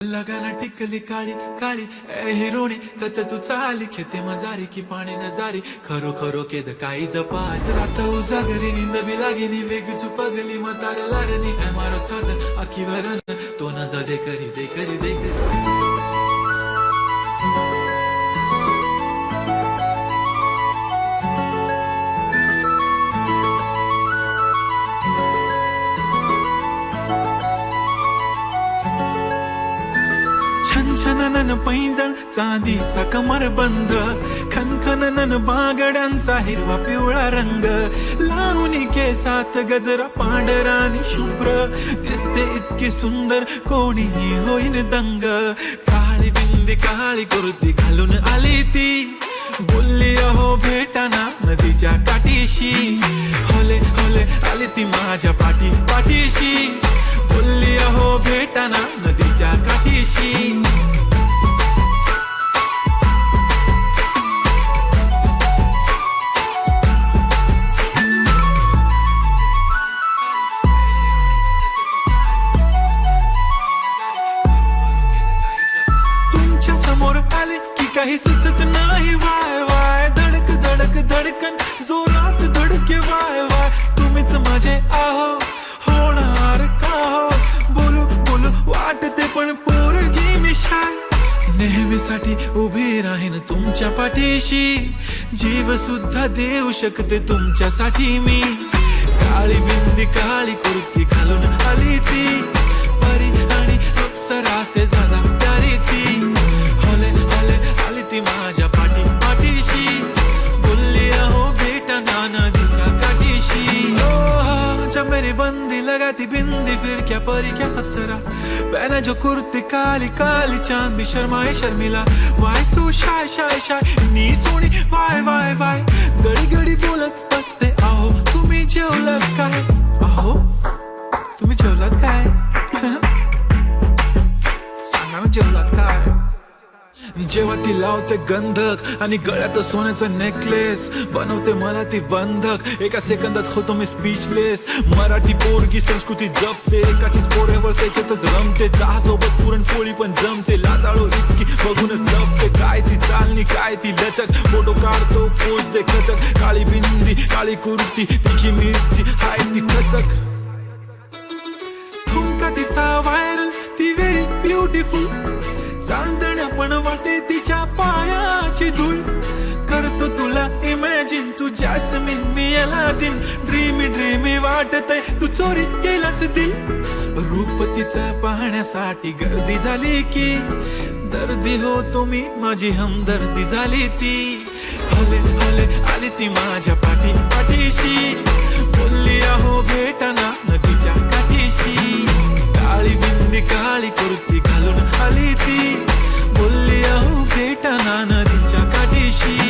लगाना टिकली काळी काळी ए हिरोणी कत तू चाली खेते मजारी की पाणी न जारी खरो खरो केद काही जपाल रात उजागरी निंद बी लागेनी वेग चुपगली मतार लारणी ए मारो साध आखी भरन तो न जा दे करी दे करी दे करी छनछनन पैंजण चांदीचा कमरबंद खनखनन बागड्यांचा हिरवा पिवळा रंग लावणी केसात गजरा पांढरा आणि शुभ्र दिसते इतकी सुंदर कोणीही होईन दंग काळी बिंदी काळी कुर्ती घालून आली ती बोलली अहो भेटाना नदीच्या काठीशी होले होले आली ती माझ्या पाठीशी बोलली अहो भेटाना नदीच्या काठीशी तुमच्या समोर आले की काही सुचत नाही वाय वाय धडक धडक धडकन जोरात धडके वाय वाय तुम्हीच माझे आहो होणार का हो बोलू बोलू वाटते पण पोरगी मी शाय नेहमीसाठी उभी राहीन तुमच्या पाठीशी जीव सुद्धा देऊ शकते तुमच्यासाठी मी काळी बिंदी काळी कुर्ती घालून आली ती परी आणि अप्सरासे झाला प्यारी ती होले होले आली ती माझ्या पाठीशी बोलली अहो भेटना नदीच्या काठीशी जब मेरी बंदी लगाती बिंदी फिर क्या परी क्या अप्सरा पहना जो कुर्ती काली काली चांद भी शर्माए शर्मिला why so shy shy shy नी सोनी वाय वाय वाय गडी गडी बोलत बसते अहो तुम्ही जेवलात काय अहो तुम्ही जेवलात काय सांगा ना जेवलात काय जेव्हा ती लावते गंधक आणि गळ्यात सोन्याचा नेकलेस बनवते मला ती बंधक एका सेकंदात होतो मी स्पीचलेस मराठी पोरगी संस्कृती जपते एकाचीच पोरेवर त्याच्यातच रमते चहासोबत पुरणपोळी पण जमते लाजाळू इतकी बघूनच लपते काय ती चालणी काय ती लचक फोटो काढतो पोच दे खचक काळी बिंदी काळी कुर्ती तिखी मिरची हाय ती खचक ठुमका तिचा व्हायरल ती व्हेरी ब्युटिफुल चांदण्या पण वाटे तिच्या पायाची धूळ करतो तुला इमॅजिन तू जॅस्मिन मी अलादीन ड्रीमी ड्रीमी वाटतय तू चोरी गेलास दिल रूप तिचं पाहण्यासाठी गर्दी झाली की दर्दी हो तुम्ही माझी हमदर्दी झाली ती होले होले आली ती माझ्या पाठीशी बोलली अहो भेटना नदीच्या काठीशी काळी बिंदी काळी कुर्ती घालून आली ती बोलली अहो भेटना नदीच्या काठीशी